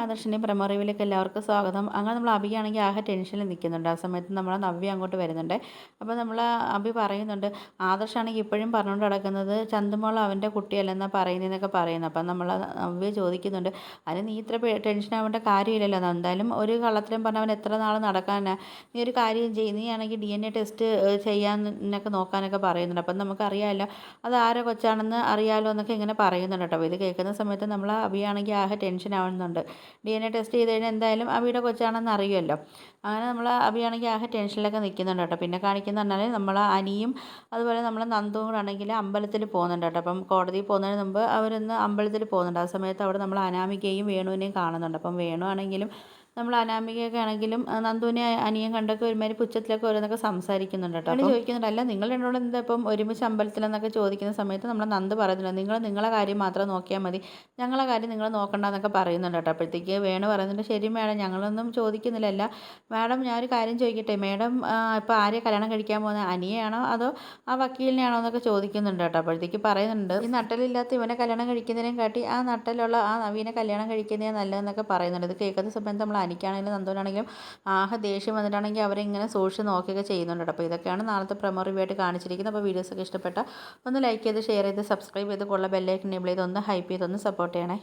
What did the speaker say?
ആദർശിൻ്റെയും promo റിവ്യൂലേക്ക് എല്ലാവർക്കും സ്വാഗതം. അങ്ങനെ നമ്മൾ അഭിയാണെങ്കിൽ ആകെ ടെൻഷനിൽ നിൽക്കുന്നുണ്ട്. ആ സമയത്ത് നമ്മളെ നവ്യ അങ്ങോട്ട് വരുന്നുണ്ട്. അപ്പോൾ നമ്മൾ അഭി പറയുന്നുണ്ട്, ആദർശാണെങ്കിൽ ഇപ്പോഴും പറഞ്ഞുകൊണ്ട് നടക്കുന്നത് ചന്തുമോൾ അവൻ്റെ കുട്ടിയല്ലെന്നാണ് പറയുന്നതെന്നൊക്കെ പറയുന്നത്. അപ്പം നമ്മൾ നവ്യ ചോദിക്കുന്നുണ്ട്, അതിന് നീ ഇത്ര ടെൻഷൻ ആവേണ്ട കാര്യമില്ലല്ലോ, എന്തായാലും ഒരു കള്ളത്തരം പറഞ്ഞ് അവൻ എത്ര നാൾ നടക്കാനാണ്, നീ ഒരു കാര്യം ചെയ്യും, നീ ആണെങ്കിൽ DNA ടെസ്റ്റ് ചെയ്യാനൊക്കെ നോക്കാനൊക്കെ പറയുന്നുണ്ട്. അപ്പം നമുക്കറിയാമല്ലോ അത് ആരെ കൊച്ചാണെന്ന് അറിയാമല്ലോ എന്നൊക്കെ ഇങ്ങനെ പറയുന്നുണ്ട് കേട്ടോ. അപ്പോൾ ഇത് കേൾക്കുന്ന സമയത്ത് നമ്മൾ അഭിയാണെങ്കിൽ ആകെ ടെൻഷൻ ആവുന്നുണ്ട്. DNA ടെസ്റ്റ് ചെയ്ത് കഴിഞ്ഞാൽ എന്തായാലും അബിയുടെ കൊച്ചാണെന്ന് അറിയുമല്ലോ. അങ്ങനെ നമ്മൾ അബിയാണെങ്കിൽ ആകെ ടെൻഷനിലൊക്കെ നിൽക്കുന്നുണ്ട് കേട്ടോ. പിന്നെ കാണിക്കുന്ന പറഞ്ഞാൽ നമ്മൾ അനിയും അതുപോലെ നമ്മൾ നന്ദുവും കൂടെ ആണെങ്കിൽ അമ്പലത്തിൽ പോകുന്നുണ്ട് കേട്ടോ. അപ്പം കോടതിയിൽ പോകുന്നതിന് മുമ്പ് അവരൊന്ന് അമ്പലത്തിൽ പോകുന്നുണ്ട്. ആ സമയത്ത് അവിടെ നമ്മൾ അനാമികയും വേണുവിനെയും കാണുന്നുണ്ട്. അപ്പം വേണു ആണെങ്കിലും നമ്മൾ അനാമികയൊക്കെ ആണെങ്കിലും നന്ദുവിനെ അനിയൻ കണ്ടൊക്കെ ഒരുമാതിരി പുച്ഛത്തിലൊക്കെ ഓരോന്നൊക്കെ സംസാരിക്കുന്നുണ്ട് കേട്ടോ. അപ്പോൾ ചോദിക്കുന്നുണ്ട്, അല്ല നിങ്ങൾ രണ്ടോളം എന്താ ഇപ്പം ഒരുമിച്ച് അമ്പലത്തിലെന്നൊക്കെ ചോദിക്കുന്ന സമയത്ത് നമ്മൾ നന്ദു പറയുന്നുണ്ട്, നിങ്ങൾ നിങ്ങളെ കാര്യം മാത്രം നോക്കിയാൽ മതി, ഞങ്ങളെ കാര്യം നിങ്ങൾ നോക്കണ്ടെന്നൊക്കെ പറയുന്നുണ്ട് കേട്ടോ. അപ്പോഴത്തേക്ക് വേണു പറയുന്നുണ്ട്, ശരി മാഡം, ഞങ്ങളൊന്നും ചോദിക്കുന്നില്ലല്ല മാഡം, ഞാനൊരു കാര്യം ചോദിക്കട്ടെ, മാഡം ഇപ്പോൾ ആരെയാണ് കല്യാണം കഴിക്കാൻ പോകുന്നത്, അനിയയാണോ അതോ ആ വക്കീലിനെയാണോ എന്നൊക്കെ ചോദിക്കുന്നുണ്ട് കേട്ടോ. അപ്പോഴത്തേക്ക് പറയുന്നുണ്ട്, ഈ നട്ടലില്ലാത്ത ഇവനെ കല്യാണം കഴിക്കുന്നതിനേയും കാട്ടി ആ നട്ടലുള്ള ആ നവീനെ കല്യാണം കഴിക്കുന്നതേ നല്ലതെന്നൊക്കെ പറയുന്നുണ്ട്. ഇത് കേൾക്കുന്ന സമയത്ത് നമ്മൾ അനിക്കാണെങ്കിലും നന്ദുവിനാണെങ്കിലും ആകെ ദേഷ്യം വന്നിട്ടാണെങ്കിൽ അവരെ ഇങ്ങനെ സൂക്ഷിച്ച് നോക്കുകയൊക്കെ ചെയ്യുന്നുണ്ട് കേട്ടോ. അപ്പോൾ ഇതൊക്കെയാണ് നാളത്തെ പ്രൊമോ റിവ്യൂ ആയിട്ട് കാണിച്ചിരിക്കുന്നത്. അപ്പോൾ വീഡിയോസൊക്കെ ഇഷ്ടപ്പെട്ട ഒന്ന് ലൈക്ക് ചെയ്ത് ഷെയർ ചെയ്ത് സബ്സ്ക്രൈബ് ചെയ്ത് കൊള്ള ബെല്ലൈക്കൺ എനേബിൾ ചെയ്ത് ഒന്ന് ഹൈപ്പ് ചെയ്ത് ഒന്ന് സപ്പോർട്ട് ചെയ്യണേ.